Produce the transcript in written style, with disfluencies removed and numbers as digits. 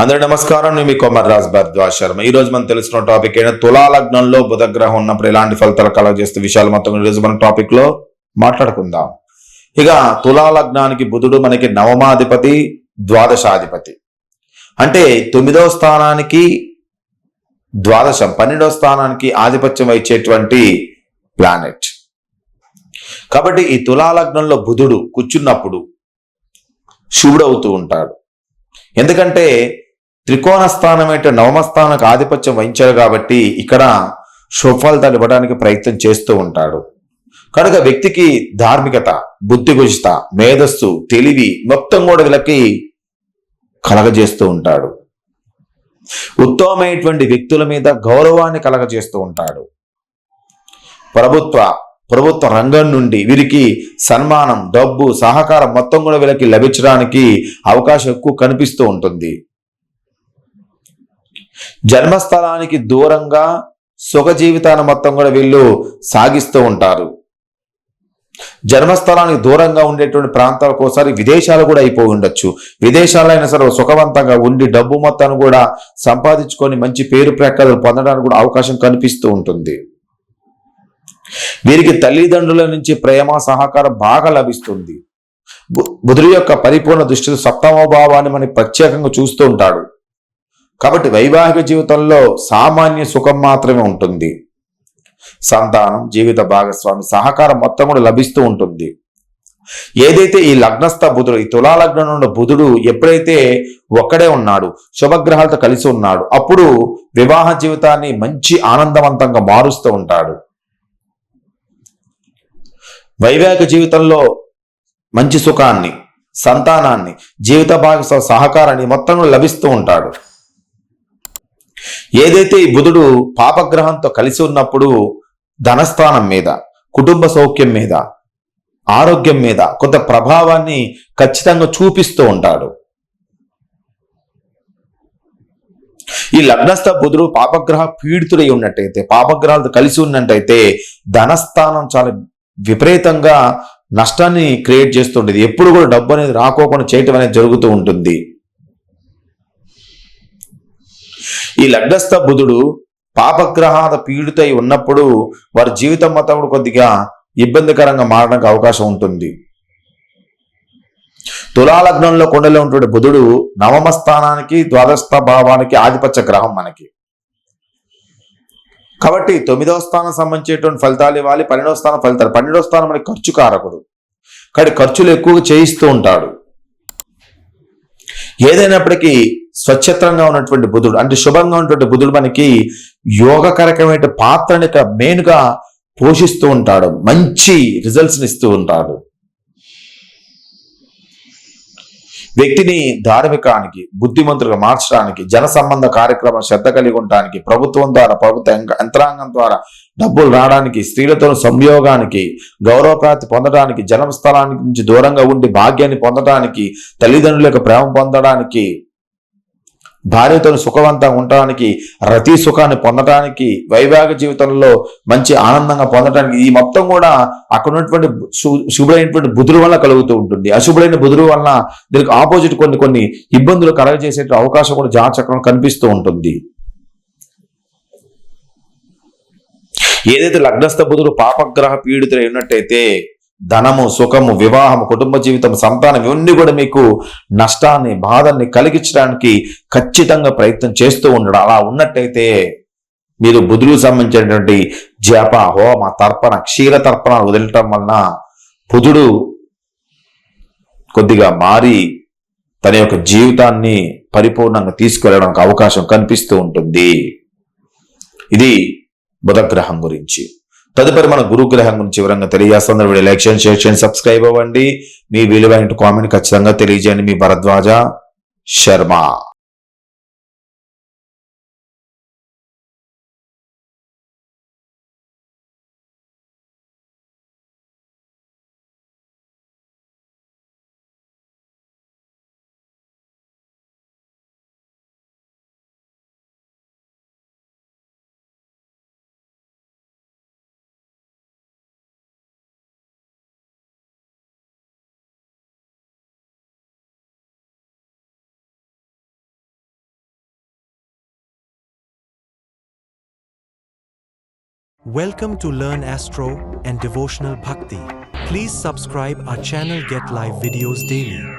అందరూ నమస్కారం. నేను మీ కొమర్రాజ్ భరద్వాజ్ శర్మ. ఈ రోజు మనం తెలుసుకున్న టాపిక్ ఏంటంటే తులా లగ్నంలో బుధ గ్రహం ఉన్నప్పుడు ఎలాంటి ఫలితాలు కలగజేస్తే విషయాలు మొత్తం ఈ రోజు మన టాపిక్ లో మాట్లాడుకుందాం. ఇక తులా లగ్నానికి బుధుడు మనకి నవమాధిపతి, ద్వాదశాధిపతి. అంటే 9వ స్థానానికి ద్వాదశం, 12వ స్థానానికి ఆధిపత్యం వహించేటువంటి ప్లానెట్. కాబట్టి ఈ తులా లగ్నంలో బుధుడు కూర్చున్నప్పుడు శుభుడవుతూ ఉంటాడు. ఎందుకంటే త్రికోణ స్థానం అంటే నవమస్థానానికి ఆధిపత్యం వహించాడు కాబట్టి ఇక్కడ శుభఫలితాలు ఇవ్వడానికి ప్రయత్నం చేస్తూ ఉంటాడు. కనుక వ్యక్తికి ధార్మికత, బుద్ధికుశిత, మేధస్సు, తెలివి మొత్తం కూడా వీళ్ళకి కలగజేస్తూ ఉంటాడు. ఉత్తమమైనటువంటి వ్యక్తుల మీద గౌరవాన్ని కలగజేస్తూ ఉంటాడు. ప్రభుత్వ రంగం నుండి వీరికి సన్మానం, డబ్బు, సహకారం మొత్తం కూడా వీళ్ళకి లభించడానికి అవకాశం ఎక్కువ కనిపిస్తూ ఉంటుంది. జన్మస్థలానికి దూరంగా సుఖ జీవితాన్ని మొత్తం కూడా వీళ్ళు సాగిస్తూ ఉంటారు. జన్మస్థలానికి దూరంగా ఉండేటువంటి ప్రాంతాలకు ఒకసారి విదేశాలు కూడా అయిపోయి ఉండొచ్చు. విదేశాల్లో అయినా సరే సుఖవంతంగా ఉండి డబ్బు మొత్తాన్ని కూడా సంపాదించుకొని మంచి పేరు ప్రఖ్యాతులు పొందడానికి కూడా అవకాశం కనిపిస్తూ ఉంటుంది. వీరికి తల్లిదండ్రుల నుంచి ప్రేమ, సహకారం బాగా లభిస్తుంది. బుధుడి యొక్క పరిపూర్ణ దృష్టి సప్తమ భావాన్ని మనకి ప్రత్యేకంగా చూస్తూ ఉంటాడు. కాబట్టి వైవాహిక జీవితంలో సామాన్య సుఖం మాత్రమే ఉంటుంది. సంతానం, జీవిత భాగస్వామి సహకారం మొత్తం కూడా లభిస్తూ ఉంటుంది. ఏదైతే ఈ లగ్నస్థ బుధుడు, ఈ తులా లగ్నం నుండి బుధుడు ఎప్పుడైతే ఒక్కడే ఉన్నాడు, శుభగ్రహాలతో కలిసి ఉన్నాడు, అప్పుడు వివాహ జీవితాన్ని మంచి ఆనందవంతంగా మారుస్తూ ఉంటాడు. వైవాహిక జీవితంలో మంచి సుఖాన్ని, సంతానాన్ని, జీవిత భాగస్వామి సహకారాన్ని మొత్తం లభిస్తూ ఉంటాడు. ఏదైతే ఈ బుధుడు పాపగ్రహంతో కలిసి ఉన్నప్పుడు ధనస్థానం మీద, కుటుంబ సౌఖ్యం మీద, ఆరోగ్యం మీద కొంత ప్రభావాన్ని ఖచ్చితంగా చూపిస్తూ ఉంటాడు. ఈ లగ్నస్థ బుధుడు పాపగ్రహ పీడితుడై ఉన్నట్టయితే, పాపగ్రహాలతో కలిసి ఉన్నట్టయితే ధనస్థానం చాలా విపరీతంగా నష్టాన్ని క్రియేట్ చేస్తుండేది. ఎప్పుడు కూడా డబ్బు అనేది రాకోకుండా చేయటం అనేది జరుగుతూ ఉంటుంది. ఈ లగ్నస్థ బుధుడు పాపగ్రహాల పీడితై ఉన్నప్పుడు వారి జీవితం మొత్తం కూడా కొద్దిగా ఇబ్బందికరంగా మారడానికి అవకాశం ఉంటుంది. తులా లగ్నంలో కొండలో ఉంటున్న బుధుడు నవమ స్థానానికి, ద్వాదశ భావానికి ఆధిపత్య గ్రహం మనకి. కాబట్టి 9వ స్థానం సంబంధించేటువంటి ఫలితాలు ఇవ్వాలి, 12వ స్థానం ఫలితాలు. 12వ స్థానం మనకి ఖర్చు కారకుడు, కానీ ఖర్చులు ఎక్కువగా చేయిస్తూ ఉంటాడు. ఏదైనప్పటికీ స్వచ్ఛత్రంగా ఉన్నటువంటి బుధుడు, అంటే శుభంగా ఉన్నటువంటి బుధుడు మనకి యోగకరకమైన పాత్రని మెయిన్గా పోషిస్తూ ఉంటాడు, మంచి రిజల్ట్స్ని ఇస్తూ ఉంటాడు. వ్యక్తిని ధార్మికానికి, బుద్ధిమంతులుగా మార్చడానికి, జన సంబంధ కార్యక్రమం శ్రద్ధ కలిగి ఉండడానికి, ప్రభుత్వం ద్వారా, ప్రభుత్వ యంత్రాంగం ద్వారా డబ్బులు రావడానికి, స్త్రీలతో సంయోగానికి, గౌరవప్రాప్తి పొందడానికి, జన్మస్థలానికి నుంచి దూరంగా ఉండి భాగ్యాన్ని పొందడానికి, తల్లిదండ్రుల యొక్క ప్రేమ పొందడానికి, భార్యతో సుఖవంతంగా ఉండడానికి, రతి సుఖాన్ని పొందడానికి, వైవాహిక జీవితంలో మంచి ఆనందంగా పొందడానికి, ఈ మొత్తం కూడా అక్కడ ఉన్నటువంటి శుభుడైనటువంటి బుధుడు వల్ల కలుగుతూ ఉంటుంది. అశుభుడైన బుధుడు వల్ల దీనికి ఆపోజిట్ కొన్ని ఇబ్బందులు కలగజేసే అవకాశం కూడా జాతకంలో కనిపిస్తూ ఉంటుంది. ఏదైతే లగ్నస్థ బుధుడు పాపగ్రహ పీడితులై ఉన్నట్టయితే ధనము, సుఖము, వివాహము, కుటుంబ జీవితం, సంతానం ఇవన్నీ కూడా మీకు నష్టాన్ని, బాధల్ని కలిగించడానికి ఖచ్చితంగా ప్రయత్నం చేస్తూ ఉండడం. అలా ఉన్నట్టయితే మీరు బుధుడికి సంబంధించినటువంటి జప, హోమ, తర్పణ, క్షీర తర్పణాలు వదిలటం వలన బుధుడు కొద్దిగా మారి తన యొక్క జీవితాన్ని పరిపూర్ణంగా తీసుకెళ్ళడానికి అవకాశం కనిపిస్తూ ఉంటుంది. ఇది బుధగ్రహం గురించి. తదుపరి మన గురుగ్రహం గురించి వివరంగా తెలియజేస్తున్న వీడియో లైక్ చేయండి, షేర్ చేయండి, సబ్స్క్రైబ్ అవ్వండి. మీ విలువైన కామెంట్ ఖచ్చితంగా తెలియజేయండి. మీ Bharadwaj Sharma. Welcome to Learn Astro and Devotional Bhakti. Please subscribe our channel, get live videos daily.